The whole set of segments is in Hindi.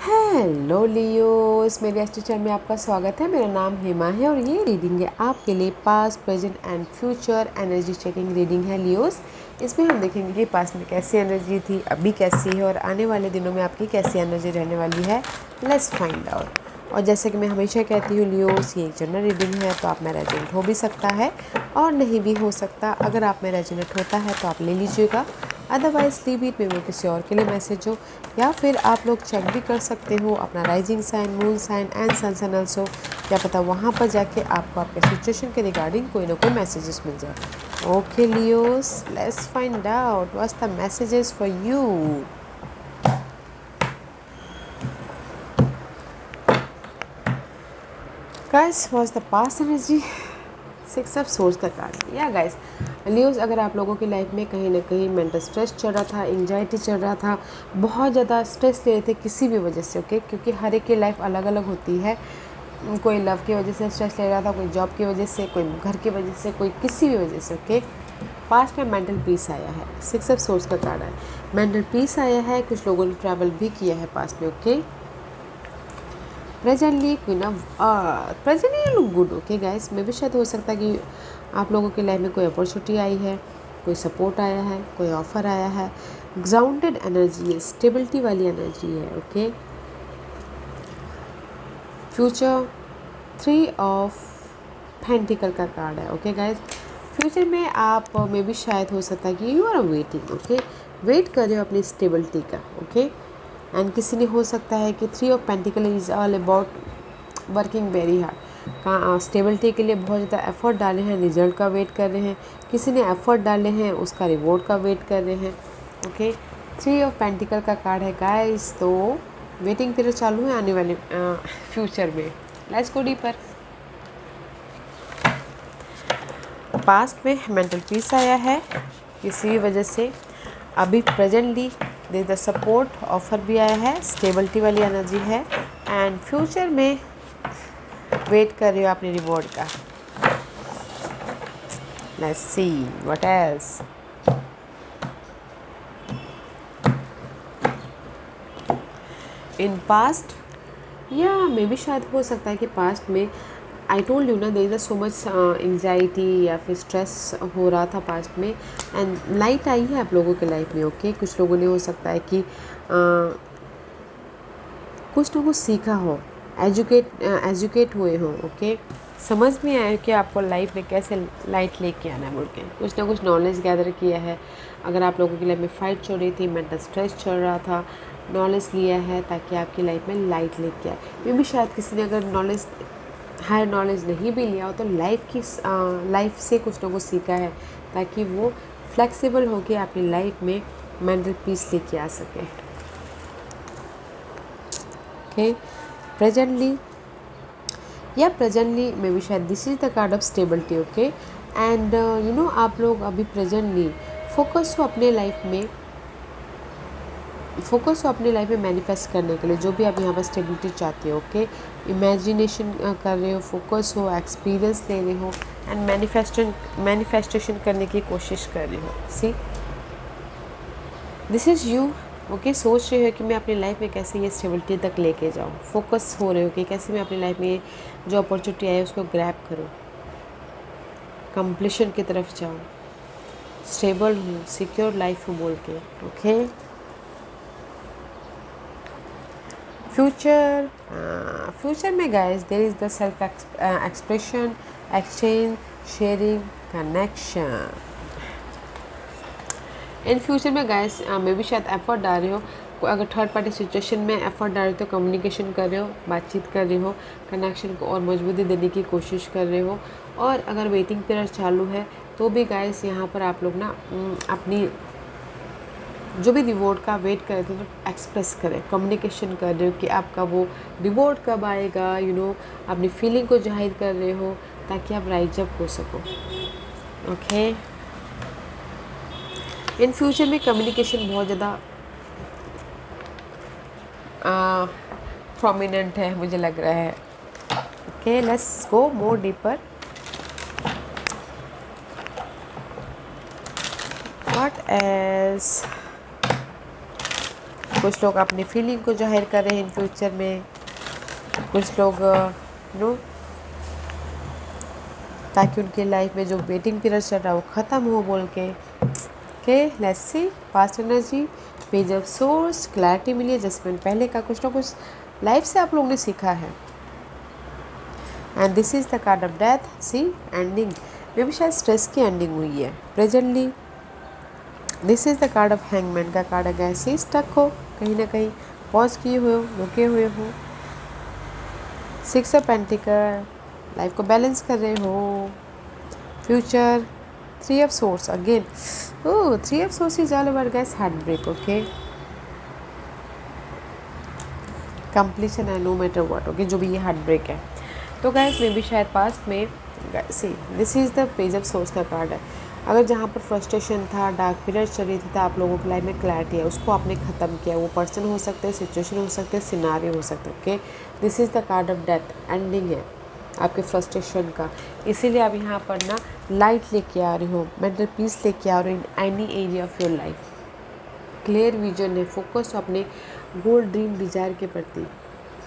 हेलो लियोस, मेरे एस्ट्रो चैनल में आपका स्वागत है। मेरा नाम हेमा है और ये रीडिंग है आपके लिए past present and future energy checking reading है लियोस। इसमें हम देखेंगे कि पास्ट में कैसी एनर्जी थी, अभी कैसी है और आने वाले दिनों में आपकी कैसी एनर्जी रहने वाली है। Let's find out. और जैसे कि मैं हमेशा कहती हूँ लियोस, ये एक जनरल रीडिंग है तो आप में रेजोनेट हो भी सकता है और नहीं भी हो सकता। अगर आप में रेजोनेट होता है तो आप ले लीजिएगा, अदरवाइज लीव इट में वो किसी और के लिए मैसेज हो। या फिर आप लोग चेक भी कर सकते हो अपना rising sign, moon sign and sun sign also. क्या पता वहाँ पर जाके आपको आपके सिचुएशन के रिगार्डिंग कोई ना कोई मैसेजेस मिल जाए। Okay Leos, let's find out what's the messages for you. Guys, what's the past energy? Six of swords का कार्ड। या गाइस लियोस, अगर आप लोगों की लाइफ में कहीं ना कहीं मेंटल स्ट्रेस चल रहा था, एंजाइटी चल रहा था, बहुत ज़्यादा स्ट्रेस ले रहे थे किसी भी वजह से, ओके, क्योंकि हर एक की लाइफ अलग अलग होती है। कोई लव की वजह से स्ट्रेस ले रहा था, कोई जॉब की वजह से, कोई घर की वजह से, कोई किसी भी वजह से, ओके। पास्ट में मेंटल पीस आया है, सिक्स ऑफ सोर्स का कार्ड है। मेंटल पीस आया है, कुछ लोगों ने ट्रैवल भी किया है पास्ट में, okay. Presently queen of presently look good, okay guys. मे भी शायद हो सकता है कि आप लोगों की लाइफ में कोई अपॉर्चुनिटी आई है, कोई सपोर्ट आया है, कोई ऑफर आया है। ग्राउंडेड एनर्जी है, स्टेबिलिटी वाली एनर्जी है, okay. Future, three of pentacle का कार्ड है, ओके गाइस। फ्यूचर में आप में भी शायद हो सकता है कि you are waiting, okay, wait कर रहे हो अपनी स्टेबिलिटी का, ओके। एंड किसी ने हो सकता है कि three of pentacle is all about working very hard. कहाँ स्टेबिलिटी के लिए बहुत ज़्यादा एफर्ट डाले हैं, रिजल्ट का वेट कर रहे हैं। किसी ने एफर्ट डाले हैं, उसका रिवॉर्ड का वेट कर रहे हैं, ओके। थ्री ऑफ पेंटिकल का कार्ड है गाइस, तो वेटिंग पीरियड चालू है आने वाले फ्यूचर में। Let's go deeper. पास्ट में मेंटल पीस आया है किसी भी वजह से। अभी presently there the support offer भी आया है, स्टेबिलिटी वाली एनर्जी है। एंड फ्यूचर में वेट कर रहे हो अपने रिवॉर्ड का। Let's see what else. In past या मे बी शायद हो सकता है कि पास्ट में आई टोल्ड यू ना, there is so much anxiety या फिर स्ट्रेस हो रहा था पास्ट में। एंड लाइट आई है आप लोगों के लाइफ में, ओके। कुछ लोगों ने हो सकता है कि कुछ ना कुछ सीखा हो, एजुकेट हुए हो, ओके। समझ में आया कि आपको लाइफ में कैसे लाइट लेके आना है बोल के, कुछ ना कुछ नॉलेज गैदर किया है। अगर आप लोगों की लाइफ में फाइट चल रही थी, मेंटल स्ट्रेस चल रहा था, नॉलेज लिया है ताकि आपकी लाइफ में लाइट लेके आए। मे भी शायद किसी ने अगर नॉलेज, हायर नॉलेज नहीं भी लिया हो तो लाइफ से कुछ ना कुछ सीखा है ताकि वो फ्लेक्सिबल होकर अपनी लाइफ में मेंटल पीस लेके आ सके, ओके। प्रेजेंटली या प्रेजेंटली मे बी शायद this is the card of stability, okay. And you know, आप लोग अभी प्रेजेंटली फोकस हो अपने लाइफ में, मैनिफेस्ट करने के लिए जो भी आप यहाँ पर स्टेबिलिटी चाहते हो, ओके। इमेजिनेशन कर रहे हो, फोकस हो, एक्सपीरियंस ले रहे हो एंड मैनिफेस्टेशन करने की कोशिश कर रहे हो। सी, दिस इज़ यू, ओके। सोच रहे हो कि मैं अपनी लाइफ में कैसे ये स्टेबिलिटी तक लेके जाऊँ। फोकस हो रहे हो कि कैसे मैं अपनी लाइफ में जो अपॉर्चुनिटी आई उसको ग्रैब करूँ, कंप्लीशन की तरफ जाऊँ, स्टेबल हूँ, सिक्योर लाइफ हूँ बोल के, ओके। फ्यूचर में guys there is the self expression, exchange, sharing, connection. In future में गाइस मे भी शायद एफर्ट डाल रहे हो, अगर थर्ड पार्टी सिचुएशन में एफर्ट डाल रहे हो तो कम्युनिकेशन कर रहे हो, बातचीत कर रहे हो, कनेक्शन को और मजबूती देने की कोशिश कर रहे हो। और अगर वेटिंग पीरियड चालू है तो भी गाइस यहाँ पर आप लोग ना अपनी जो भी रिवॉर्ड का वेट कर रहे थे तो एक्सप्रेस करें, कम्युनिकेशन कर रहे हो कि आपका वो रिवॉर्ड कब आएगा, यू नो, अपनी फीलिंग को जाहिर कर रहे हो ताकि आप राइज अप हो सको, ओके। इन फ्यूचर में कम्युनिकेशन बहुत ज़्यादा प्रोमिनेंट है मुझे लग रहा है, okay. Let's go more deeper. What else? कुछ लोग अपनी फीलिंग को जाहिर कर रहे हैं इन फ्यूचर में, कुछ लोग नो ताकि उनके लाइफ में जो वेटिंग पीरियड चल रहा है वो ख़त्म हो बोल के। Okay, let's see past energy, page of swords, clarity मिली, एडजस्टमेंट, पहले का कुछ ना कुछ लाइफ से आप लोगों ने सीखा है। And this is the card of death, see ending, मे भी शायद स्ट्रेस की एंडिंग हुई है presently. This is the card of hangman का कार्ड है गाइस, सी स्टक हो कहीं ना कहीं, पॉज किए हुए हो, रुके हुए हो। सिक्स ऑफ पेंटिकल, लाइफ को बैलेंस कर रहे हो। Future, three of swords again, oh three of swords is all about guys heart break. Okay, completion है नो मैटर व्हाट। ओके, जो भी ये हार्ट ब्रेक है तो गाइस मे भी शायद पास्ट में, see this is the page of swords का कार्ड है। अगर जहाँ पर फ्रस्ट्रेशन था, डार्क पीरियड चल रही थी, तो आप लोगों की लाइफ में क्लैरिटी है, उसको आपने ख़त्म किया। वो पर्सन हो सकते हैं, सिचुएशन हो सकते हैं, सिनारियो हो सकते हैं। Okay, this is the card of death, ending है आपके फ्रस्ट्रेशन का। इसीलिए आप यहाँ पर ना लाइट लेके आ रहे हो, मेंटल पीस लेके आ रहे हो in any area of your life. Clear vision है, फोकस अपने गोल, ड्रीम, डिज़ायर के प्रति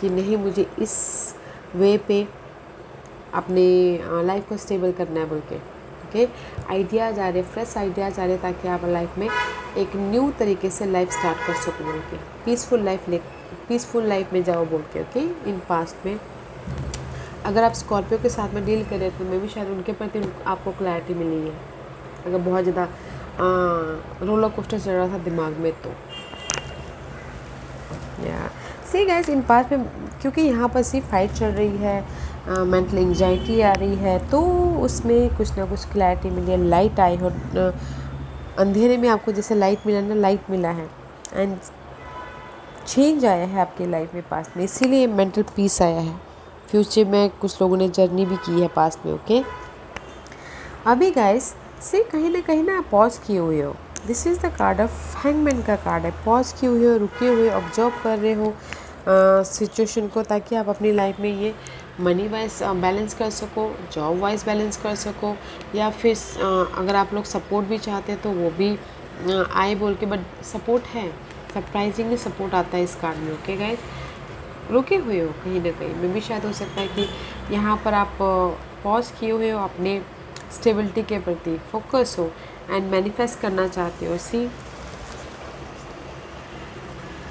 कि नहीं मुझे इस वे पे अपने लाइफ को स्टेबल करना है बोल के। ओके, आइडियाज़ आ रहे, फ्रेश आइडियाज़ आ रहे, ताकि आप लाइफ में एक न्यू तरीके से लाइफ स्टार्ट कर सको बोल के, पीसफुल लाइफ में जाओ बोल के। ओके, इन पास्ट में अगर आप स्कॉर्पियो के साथ में डील करें तो मे भी शायद उनके प्रति आपको क्लैरिटी मिली है। अगर बहुत ज़्यादा रोलर कोस्टर चल रहा था दिमाग में तो या सी गाइस इन पास्ट में, क्योंकि यहाँ पर सी फाइट चल रही है, मेंटल एंजाइटी आ रही है, तो उसमें कुछ ना कुछ क्लैरिटी मिली है। लाइट आई हो, अंधेरे में आपको जैसे लाइट मिला ना, लाइट मिला है एंड चेंज आया है आपकी लाइफ में पास्ट में, इसीलिए मेंटल पीस आया है। फ्यूचर में कुछ लोगों ने जर्नी भी की है पास्ट में। ओके, अभी गाइस से कहीं ना पॉज किए हुए हो। This is the card of hangman का कार्ड है, पॉज किए हुए हो, रुके हुए, ऑब्जर्व कर रहे हो सिचुएशन को, ताकि आप अपनी लाइफ में ये मनी वाइज बैलेंस कर सको, जॉब वाइज बैलेंस कर सको, या फिर अगर आप लोग सपोर्ट भी चाहते हैं तो वो भी आए बोल के। बट सपोर्ट है, सरप्राइजिंगली सपोर्ट आता है इस कार्ड में। ओके गाइस, रुके हुए हो कहीं ना कहीं, में भी शायद हो सकता है कि यहाँ पर आप पॉज किए हुए हो, अपने स्टेबिलिटी के प्रति फोकस हो एंड मैनिफेस्ट करना चाहते हो।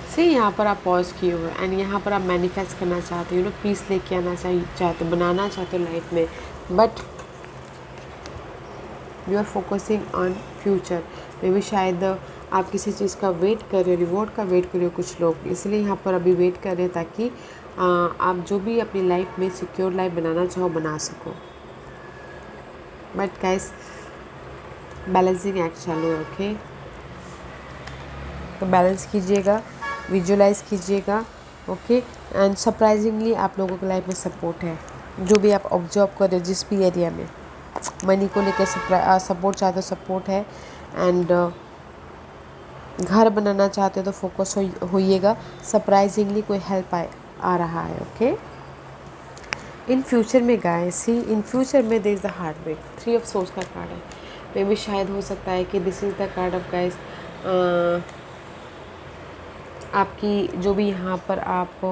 सी यहाँ पर आप पॉज किए हो एंड यहाँ पर आप मैनिफेस्ट करना चाहते हो, पीस लेके आना चाहते हो, बनाना चाहते हो लाइफ में, but you are focusing on future. मे भी शायद आप किसी चीज़ का वेट कर रहे हो, रिवॉर्ड का वेट कर रहे हो कुछ लोग, इसलिए यहाँ पर अभी वेट कर रहे हैं ताकि आप जो भी अपनी लाइफ में सिक्योर लाइफ बनाना चाहो बना सको। बट गाइस बैलेंसिंग एक्ट चालू है। ओके, तो बैलेंस कीजिएगा, विजुअलाइज कीजिएगा। ओके, एंड सरप्राइजिंगली आप लोगों की लाइफ में सपोर्ट है, जो भी आप ऑब्जर्व कर रहे हो जिस भी एरिया में। मनी को लेकर सपोर्ट चाहते हो, सपोर्ट है। एंड घर बनाना चाहते हो तो फोकस होइएगा, सरप्राइजिंगली कोई हेल्प आ रहा है। ओके, इन फ्यूचर में गाइस, इन फ्यूचर में there is the heart break, three of swords का कार्ड है। मे भी शायद हो सकता है कि this is the card of guys, आपकी जो भी यहाँ पर आप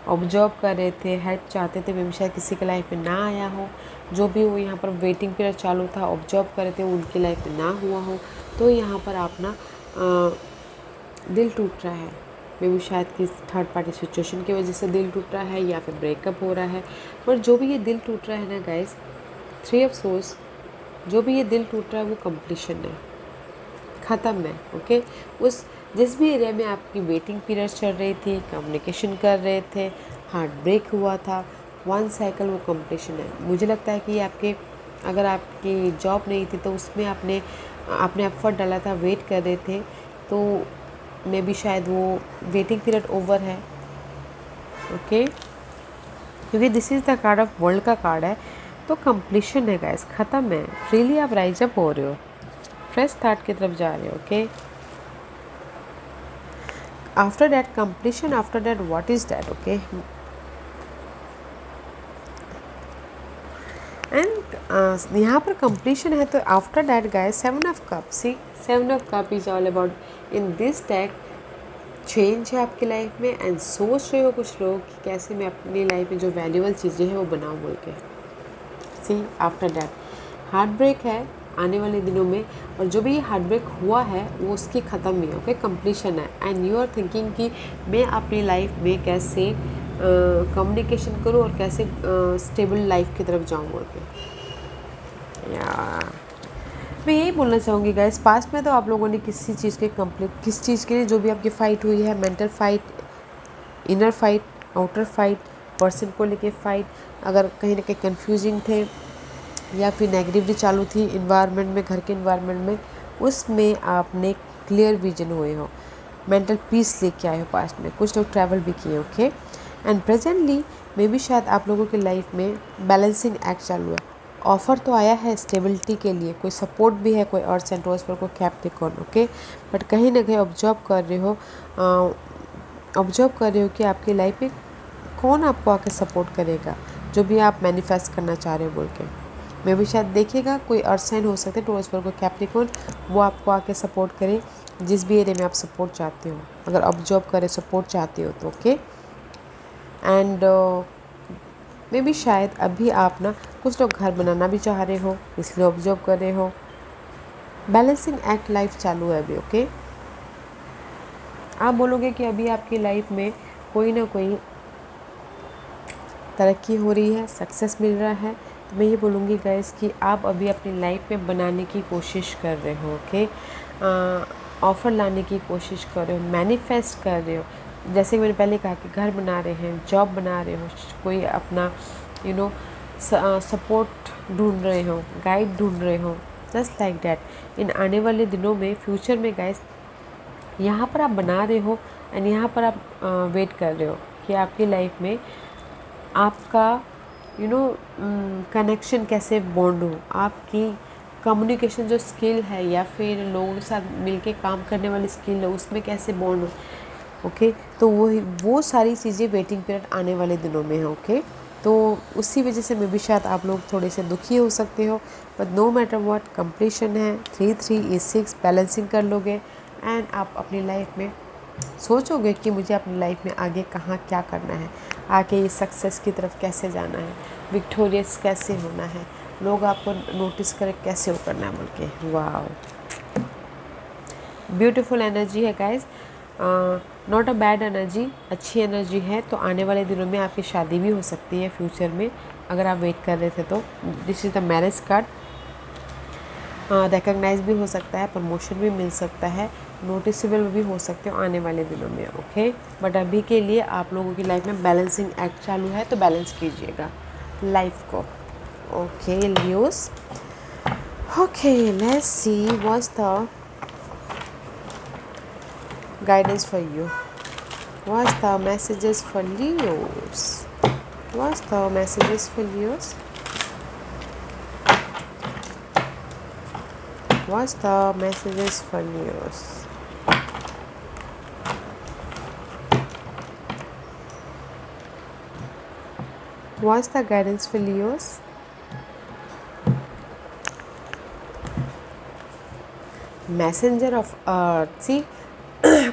ऑब्जर्व कर रहे थे, हेल्प चाहते थे, मे भी शायद किसी के लाइफ में ना आया हो। जो भी हो यहाँ पर वेटिंग पीरियड चालू था, ऑब्जर्व कर रहे थे, उनकी लाइफ में ना हुआ हो, तो यहाँ पर आप ना दिल टूट रहा है। मे भी शायद किस थर्ड पार्टी सिचुएशन की वजह से दिल टूट रहा है, या फिर ब्रेकअप हो रहा है। पर जो भी ये दिल टूट रहा है ना गाइस, थ्री ऑफ सोर्स, जो भी ये दिल टूट रहा है वो कंप्लीशन है, ख़त्म है। ओके, उस जिस भी एरिया में आपकी वेटिंग पीरियड चल रही थी, कम्युनिकेशन कर रहे थे, हार्ट ब्रेक हुआ था, वन साइकिल, वो कंप्लीशन है। मुझे लगता है कि अगर आपकी जॉब नहीं थी तो उसमें आपने एफर्ट डाला था, वेट कर रहे थे, तो मे भी शायद वो वेटिंग पीरियड ओवर है। ओके, क्योंकि this is the card of world का कार्ड है, तो कंप्लीशन है गाइस, ख़त्म है। फ्रीली आप राइज अप हो रहे हो, फ्रेश थॉट की तरफ जा रहे हो। Okay, after that completion, after that what is that? Okay, and यहाँ पर कंप्लीशन है, तो after that guys, seven of cup, see seven of cup is all about in this deck, change है आपकी लाइफ में एंड सोच रहे हो कुछ लोग कि कैसे मैं अपनी लाइफ में जो वैल्यूबल चीज़ें हैं वो बनाऊँ बोल के। सी आफ्टर दैट हार्ट ब्रेक है आने वाले दिनों में, और जो भी ये हार्ट ब्रेक हुआ है वो उसकी ख़त्म ही है, ओके, कंप्लीशन है। एंड यू आर थिंकिंग कि मैं अपनी लाइफ में कैसे कम्युनिकेशन करूँ और कैसे स्टेबल लाइफ की तरफ जाऊँ बोल के। या मैं यही बोलना चाहूँगी गाइस, पास्ट में तो आप लोगों ने किसी चीज़ के किस चीज़ के लिए जो भी आपकी फ़ाइट हुई है, mental fight, inner fight, outer fight, person को लेके फाइट, अगर कहीं ना कहीं कंफ्यूजिंग थे या फिर नेगेटिविटी चालू थी इन्वायरमेंट में, घर के इन्वायरमेंट में, उसमें आपने क्लियर विजन हुए हो, मेंटल पीस लेके आए हो पास्ट में, कुछ लोग ट्रैवल भी किए, okay. And presently may be शायद आप लोगों की लाइफ में बैलेंसिंग एक्ट चालू है। ऑफ़र तो आया है स्टेबिलिटी के लिए, कोई सपोर्ट भी है, कोई अर्थ सेंटर्स पर, कोई कैप्रिकॉर्न, ओके, बट कहीं ना कहीं ऑब्जर्व कर रहे हो कि आपकी लाइफ में कौन आपको आके सपोर्ट करेगा, जो भी आप मैनिफेस्ट करना चाह रहे हो बोल के। मे भी शायद देखिएगा कोई अर्थ साइन हो सकता है टॉरस पर, कोई कैप्रिकॉर्न, वो आपको आके सपोर्ट करे जिस भी एरिया में आप सपोर्ट चाहते हो, अगर ऑब्जर्व करे सपोर्ट चाहते हो तो, ओके। एंड मे भी शायद अभी आप ना कुछ लोग घर बनाना भी चाह रहे हो, इसलिए ऑब्जर्व कर रहे हो। बैलेंसिंग एक्ट लाइफ चालू है अभी, ओके। आप बोलोगे कि अभी आपकी लाइफ में कोई ना कोई तरक्की हो रही है, सक्सेस मिल रहा है, तो मैं ये बोलूँगी गाइस कि आप अभी अपनी लाइफ में बनाने की कोशिश कर रहे हो, ओके। ऑफ़र लाने की कोशिश कर रहे हो, मैनिफेस्ट कर रहे हो, जैसे कि मैंने पहले कहा कि घर बना रहे हैं, जॉब बना रहे हो, कोई अपना सपोर्ट ढूंढ रहे हो, गाइड ढूंढ रहे हो, जस्ट लाइक डैट। इन आने वाले दिनों में, फ्यूचर में गाइस, यहाँ पर आप बना रहे हो एंड यहाँ पर आप वेट कर रहे हो कि आपकी लाइफ में आपका कनेक्शन कैसे बॉन्ड हो, आपकी कम्युनिकेशन जो स्किल है या फिर लोगों के साथ मिलके काम करने वाली स्किल है उसमें कैसे बॉन्ड हो, ओके। तो वो सारी चीज़ें वेटिंग पीरियड आने वाले दिनों में है, ओके। तो उसी वजह से मे भी शायद आप लोग थोड़े से दुखी हो सकते हो, but no matter what, completion है, 3 is 6 बैलेंसिंग कर लोगे एंड आप अपनी लाइफ में सोचोगे कि मुझे अपनी लाइफ में आगे कहाँ क्या करना है, आगे ये सक्सेस की तरफ कैसे जाना है, विक्टोरियस कैसे होना है, लोग आपको नोटिस करें कैसे वो करना है बोल के। वाह, ब्यूटीफुल एनर्जी है guys, not a bad energy, अच्छी एनर्जी है। तो आने वाले दिनों में आपकी शादी भी हो सकती है फ्यूचर में, अगर आप वेट कर रहे थे तो। This is the marriage card, recognize भी हो सकता है, प्रमोशन भी मिल सकता है, नोटिसेबल भी हो सकते हो आने वाले दिनों में, ओके। बट अभी के लिए आप लोगों की लाइफ में बैलेंसिंग एक्ट चालू है, तो बैलेंस कीजिएगा लाइफ को, okay Leos. Okay, let's see what's the guidance for you. What's the messages for Leos? What's the messages for Leos? What's the messages for Leos? What's the guidance for Leos? Messenger of Earth. See,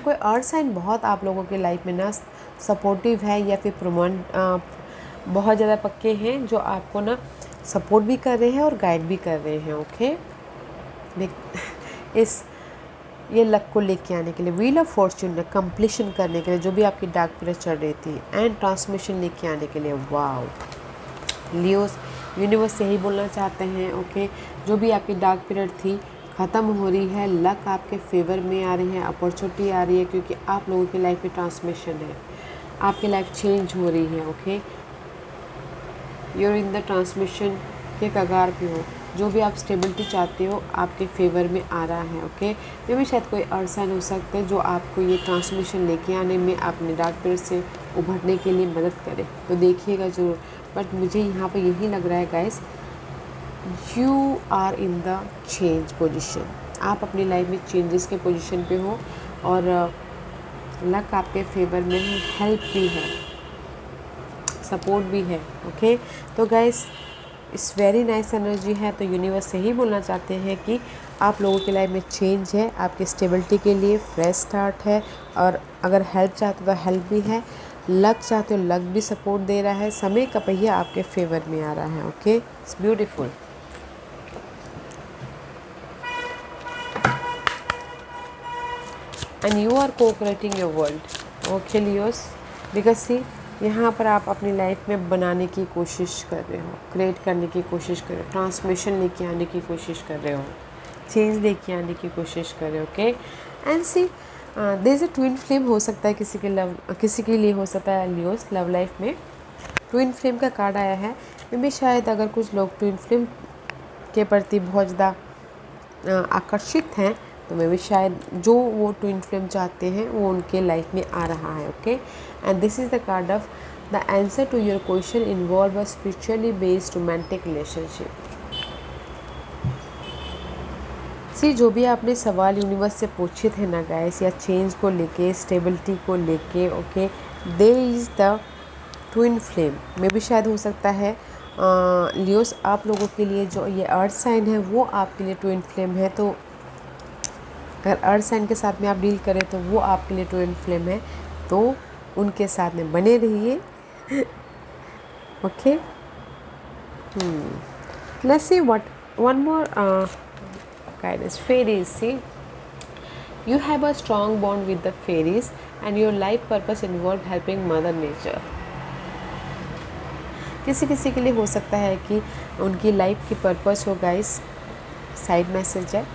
कोई अर्थ साइन बहुत आप लोगों की लाइफ में ना सपोर्टिव है या फिर बहुत ज़्यादा पक्के हैं, जो आपको ना सपोर्ट भी कर रहे हैं और गाइड भी कर रहे हैं, ओके। ये लक को लेके आने के लिए, व्हील ऑफ फॉर्च्यून कंप्लीशन करने के लिए, जो भी आपकी डार्क पीरियड चल रही थी, एंड ट्रांसमिशन लेके आने के लिए। वाओ लियोस, यूनिवर्स यही बोलना चाहते हैं, ओके। जो भी आपकी डार्क पीरियड थी ख़त्म हो रही है, लक आपके फेवर में आ रही है, अपॉर्चुनिटी आ रही है, क्योंकि आप लोगों की लाइफ में ट्रांसमिशन है, आपकी लाइफ चेंज हो रही है, okay. You're in the transmission के कगार पे हो, जो भी आप स्टेबिलिटी चाहते हो आपके फेवर में आ रहा है, ओके। ये भी शायद कोई अर्सन हो सकते हैं जो आपको ये ट्रांसमिशन लेके आने में, अपने डार्क पीरियड से उभरने के लिए मदद करे, तो देखिएगा ज़रूर। बट मुझे यहाँ पर यही लग रहा है guys, you are in the change position, आप अपनी लाइफ में चेंजेस के पोजिशन पे हो, और लक आपके फेवर में है, हेल्प भी है, सपोर्ट भी है, ओके। तो गाइस इस वेरी नाइस एनर्जी है, तो यूनिवर्स से ही बोलना चाहते हैं कि आप लोगों की लाइफ में चेंज है, आपकी स्टेबिलिटी के लिए फ्रेश स्टार्ट है, और अगर हेल्प चाहते हो तो हेल्प भी है, लक चाहते हो लक भी सपोर्ट दे रहा है, समय का पहिया आपके फेवर में आ रहा है। Okay, it's beautiful. And you are cooperating your world. Okay Leos, because see यहाँ पर आप अपनी लाइफ में बनाने की कोशिश कर रहे हो, क्रिएट करने की कोशिश कर रहे हो, ट्रांसमिशन लेके आने की कोशिश कर रहे हो, चेंज लेके आने की कोशिश कर रहे हो। Okay, and see there is a twin flame हो सकता है किसी के लिए हो सकता है लियोस लव लाइफ में ट्विन फ्लेम का कार्ड आया है। मे भी शायद अगर कुछ लोग ट्विन फ्लेम के प्रति बहुत ज़्यादा आकर्षित हैं तो मे भी शायद जो वो ट्विन फ्लेम चाहते हैं वो उनके लाइफ में आ रहा है। Okay, and this is the card of the answer to your question involve a spiritually based romantic relationship. See जो भी आपने सवाल यूनिवर्स से पूछे थे ना गाइस, या चेंज को लेके, स्टेबिलिटी को लेके, okay, there is the twin flame. में भी शायद हो सकता है लियोस आप लोगों के लिए जो ये अर्थ साइन है वो आपके लिए ट्विन फ्लेम है। तो अगर अर्थ साइन के साथ में आप डील करें तो वो आपके लिए ट्विन फ्लेम है, तो उनके साथ में बने रहिए। Okay, let's see what one more guidance. Fairies, see, you have a strong bond with the fairies and your life purpose involved helping mother nature. किसी किसी के लिए हो सकता है कि उनकी लाइफ की पर्पस हो गाइस, साइड मैसेज है,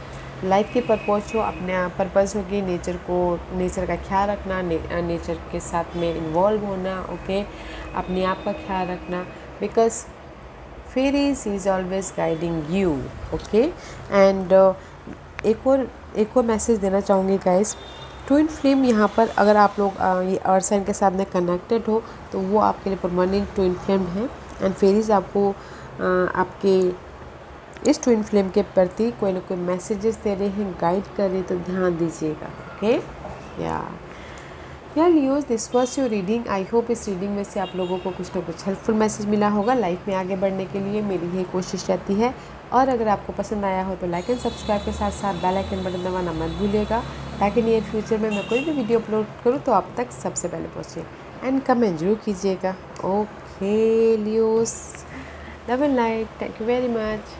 लाइफ की पर्पस हो, अपने पर्पस होगी नेचर का ख्याल रखना, नेचर के साथ में इन्वॉल्व होना। ओके, अपने आप का ख्याल रखना, because fairies is always guiding you. Okay, and एक और मैसेज देना चाहूँगी गाइस, ट्विन फ्लेम यहाँ पर अगर आप लोग ये अर्थ साइन के साथ में कनेक्टेड हो तो वो आपके लिए परमानेंट ट्विन फ्लेम है। एंड फेरीज आपको आपके इस ट्विन फ्लेम के प्रति कोई ना कोई मैसेजेस दे रहे हैं, गाइड कर रहे हैं, तो ध्यान दीजिएगा। ओके, या Leos, this was your reading. I hope इस रीडिंग में से आप लोगों को कुछ ना कुछ हेल्पफुल मैसेज मिला होगा लाइफ में आगे बढ़ने के लिए। मेरी यही कोशिश रहती है। और अगर आपको पसंद आया हो तो लाइक एंड सब्सक्राइब के साथ साथ बेल आइकन बटन दबाना मत भूलिएगा, ताकि नियर फ्यूचर में मैं कोई भी वीडियो अपलोड करूँ तो आप तक सबसे पहले पहुँचे। एंड कमेंट जरूर कीजिएगा। Okay Leos, love and light, thank you very much.